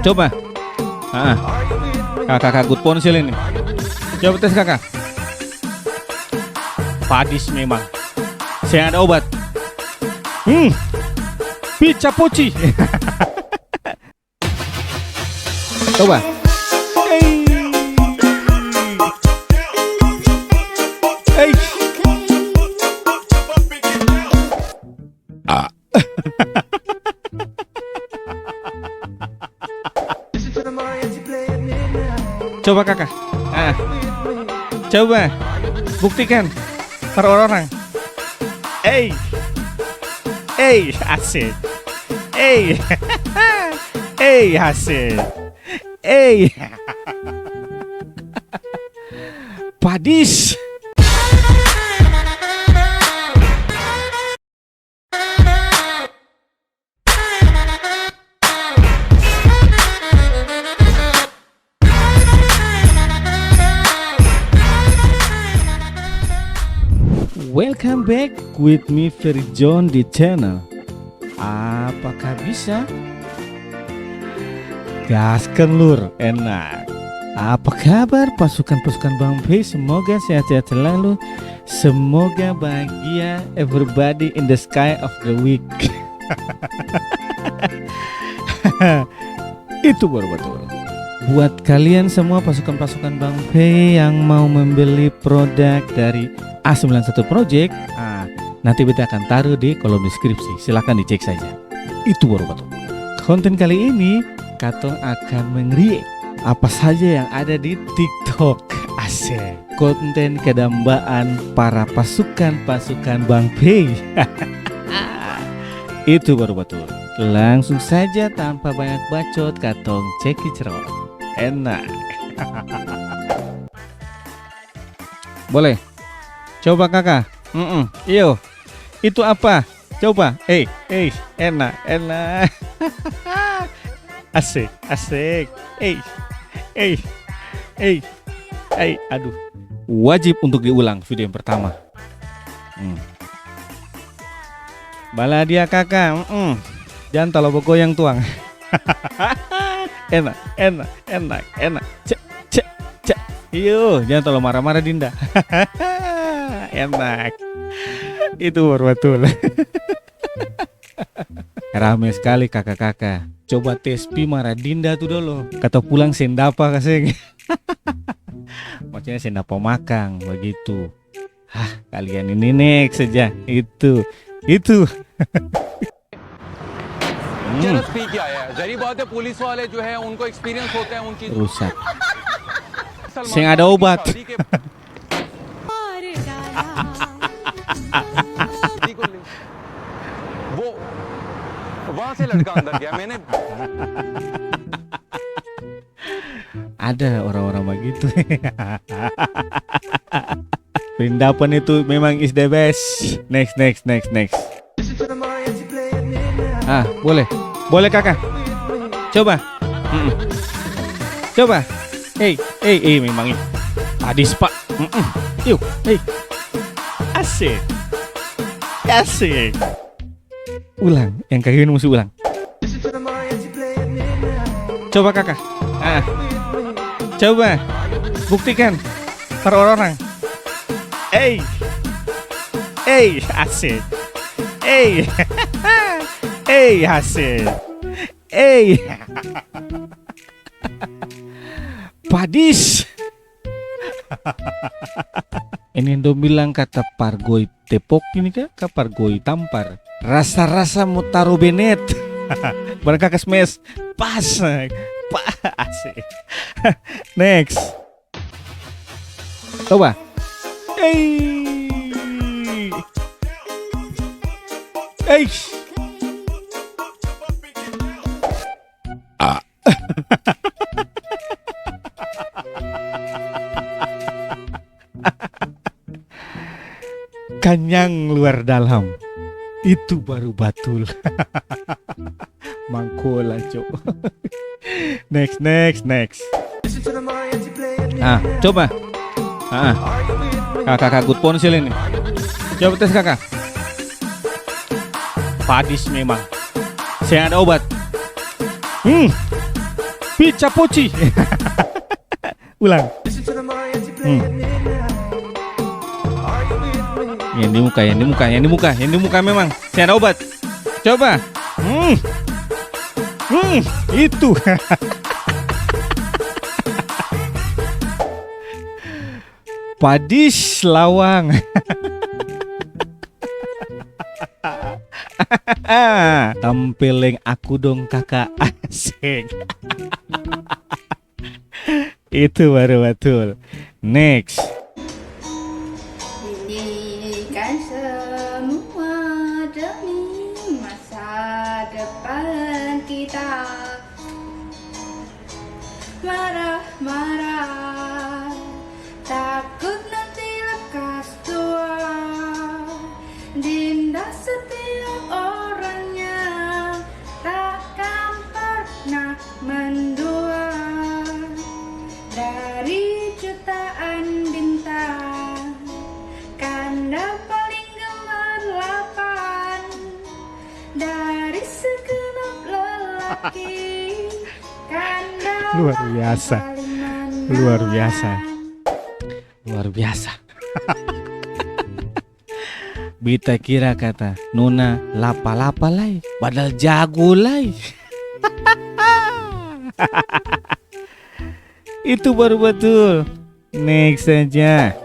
Coba. Kakak good ponsel ini. Coba tes kakak. Padis memang. Saya ada obat. Pizza poci. Coba. Coba kakak. Coba buktikan per orang. Asik. Asik. Padis. Welcome back with me Ferry John di channel. Apakah bisa? Gaskan lur, enak. Apa kabar pasukan-pasukan Bang P? Semoga sehat-sehat selalu. Semoga bahagia everybody in the sky of the week. Itu baru betul. Buat kalian semua pasukan-pasukan Bang P yang mau membeli produk dari A91 Project, nanti beta akan taruh di kolom deskripsi. Silahkan dicek saja. Itu baru betul. Konten kali ini Katong akan meng-react apa saja yang ada di TikTok. Asik. Konten kedambaan para pasukan-pasukan Bang P. Itu baru betul. Langsung saja tanpa banyak bacot, Katong cekicrot. Enak. Boleh. Coba kakak. Iyo. Itu apa? Coba. Enak. Asik. Aduh. Wajib untuk diulang video yang pertama. Bala dia kakak. Jangan terlalu goyang tuang. Enak. Cek. Iyo, jangan terlalu marah-marah Dinda. Enak. Itu baru betul. Rame sekali kakak-kakak. Coba tes pi marah Dinda tuh dulu. Kata pulang sendapa kasih. Maksudnya sendapa makan begitu. Kalian ini next saja. Itu. Rusak. Saya ada obat. Ada orang-orang begitu. Perindapan itu memang is the best. Next. Boleh kakak. Coba. Coba. Memang ini. Padis pak. Yuk. Asik. Ulang. Yang kayak gini mesti ulang. Coba kakak. Coba buktikan per orang. Asik. Asik. Padis. Ini yang bilang kata Pargoi tepok ini kah Pargoi tampar. Rasa-rasa mau taruh benet. Barang kakak smash. Pas. Asik. Next. Coba. Kanyang luar dalam. Itu baru batul. Mangkola cok. Next. Coba. Kakak good ponsel ini. Coba tes kakak. Padis memang. Saya ada obat. Pizza poci. Ulang. Yang di muka memang. Saya ada obat. Coba. Itu. Padis lawang. Tampileng aku dong kakak. Asik. Itu baru betul. Next. Dirikan semua demi masa depan kita. Marah-marah, takut nanti lekas tua. Dinda setiap orangnya, takkan pernah mendua. Dari jutaan bintang, Kanda paling gemerlapan. Dari segenap lelaki, Kanda Luar biasa. paling menawan. Luar biasa. Luar biasa. Bita kira kata Nona lapa-lapa lai, padahal jago lai. Itu baru betul. Next saja.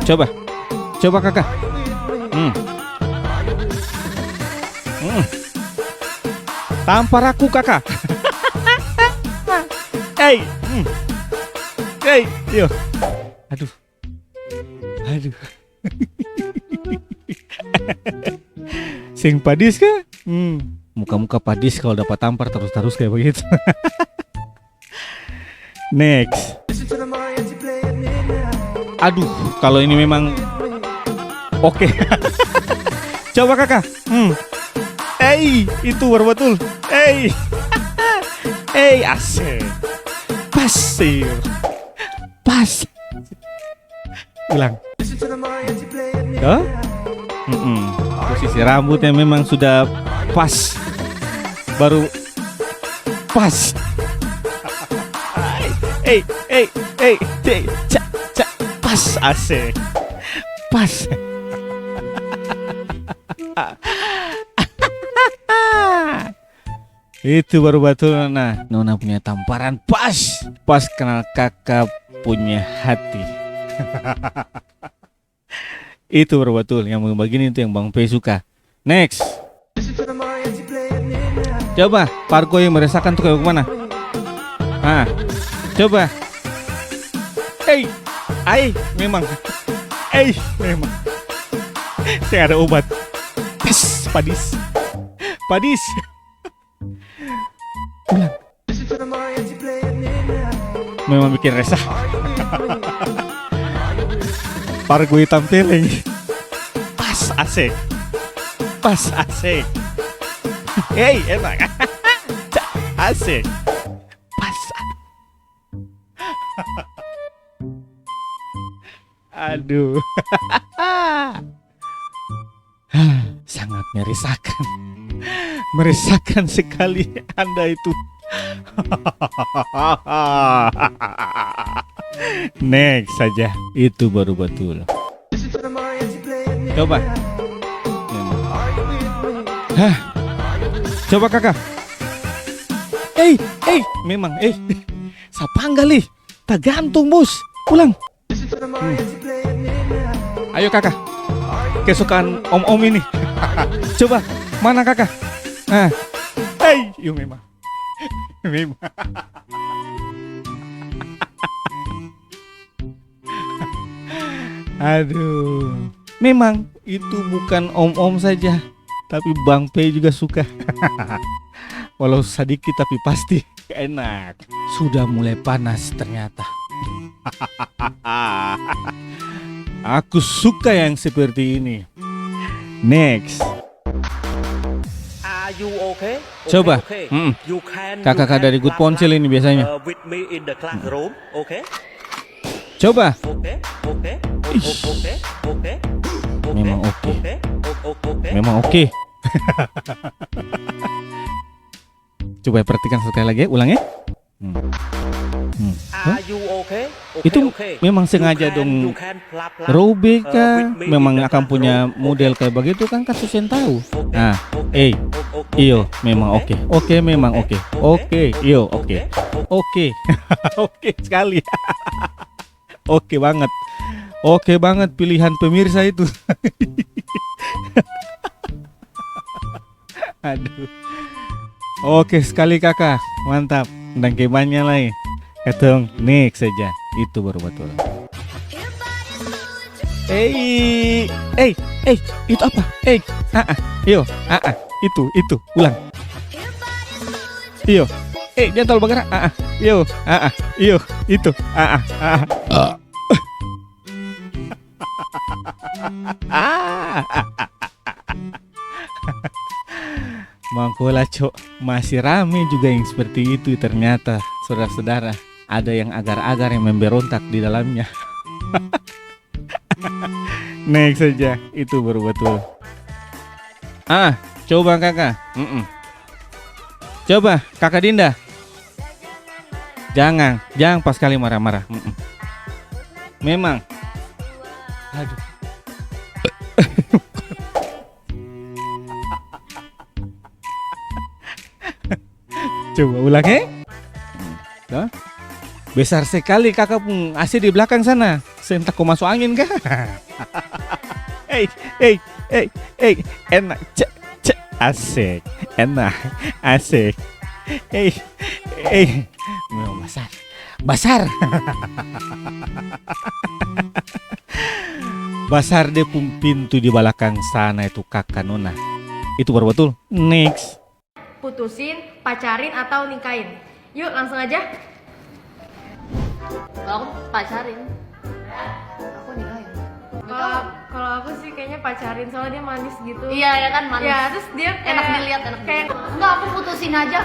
Coba kakak. Tampar aku kakak. Hey, yo. Aduh. Sing padis kah? Muka-muka padis kalau dapat tampar terus-terus kayak begitu. Next. Aduh, kalau ini memang oke. Coba kakak. Itu baru betul. Asik. Pasir. Pas. Ulang. Oh? Posisi rambutnya memang sudah pas. Baru pas. Pas asik. Pas. Itu baru betul Nona. Nona punya tamparan pas. Pas kenal kakak punya hati. Itu baru betul. Yang begini itu yang Bang P suka. Next. Coba Parko yang meresahkan tuh kayak kemana? Coba. Memang. Saya ada obat. Padis. Ulang. Memang bikin resah. Pargo hitam teleng. Pas asik. Enak. Asik. Pas. Aduh. Sangat meresahkan sekali Anda itu. Next saja. Itu baru betul. Coba. Coba kakak. Memang. Sapanggali. Tak gantung bos. Ulang. Ayo kakak. Kesukaan om-om ini. Coba. Mana kakak? Yuk memang. Aduh. Memang itu bukan om-om saja, tapi Bang P juga suka. Walau sedikit tapi pasti enak. Sudah mulai panas ternyata. Aku suka yang seperti ini. Next. Are you okay? Coba. Kakak dari Good Ponsel ini biasanya. With me in the classroom, okay? Coba. Okay. Memang oke. Coba perhatikan sekali lagi, ulang ya. Hah? Are you okay? Itu memang sengaja dong. Robby kan memang akan punya model kayak begitu kan Susen tahu. Nah, iyo memang oke. Oke memang oke. Oke, iyo oke. Oke. Oke sekali. Oke banget. Oke banget pilihan pemirsa itu. Aduh. Oke sekali kakak, mantap. Dan kebannya lagi. Ketong, next saja. Itu baru betul. Itu apa? Iyo, itu, ulang. Iyo, jangan terlalu bergerak. Iyo, itu, Mangkola cok, masih rame juga yang seperti itu ternyata, saudara-saudara. Ada yang agar-agar yang memberontak di dalamnya. Next saja, itu baru betul. Coba kakak. Coba kakak Dinda. Jangan pas kali marah-marah. Memang. Aduh. Coba ulang ya. Besar sekali kakak pun AC di belakang sana. Sentak kau masuk angin kah? Enak, asik, enak, asik. Memang basar. Basar deh pun pintu di belakang sana itu kakak Nona. Itu baru betul. Next. Putusin, pacarin atau nikahin? Yuk langsung aja. Kalau aku pacarin. Aku nikahin. Kalau aku sih kayaknya pacarin soalnya dia manis gitu. Iya ya kan manis. Ya terus dia kayak, Enak dilihat, enak kayak dilihat. Enggak, aku putusin aja.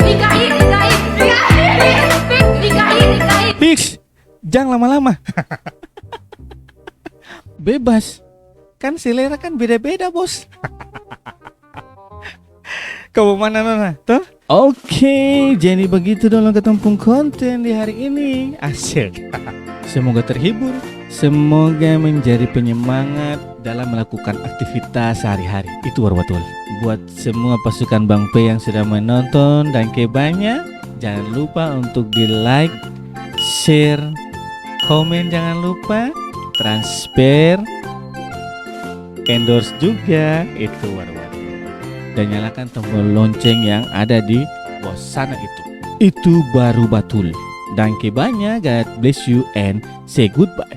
Nikahin. Fix. Jangan lama-lama. Bebas. Kan selera kan beda-beda, Bos. Kau mana Nona? Tuh? Oke, jadi begitu dong ketempung konten di hari ini. Asyik. Semoga terhibur, semoga menjadi penyemangat dalam melakukan aktivitas sehari-hari. Itu baru betul. Buat semua pasukan Bang P yang sudah menonton dan kebanyak, jangan lupa untuk di like, share, komen jangan lupa, transfer, endorse juga. Itu baru betul. Dan nyalakan tombol lonceng yang ada di bawah sana itu. Itu baru betul. Dan kebanyak, God bless you and say goodbye.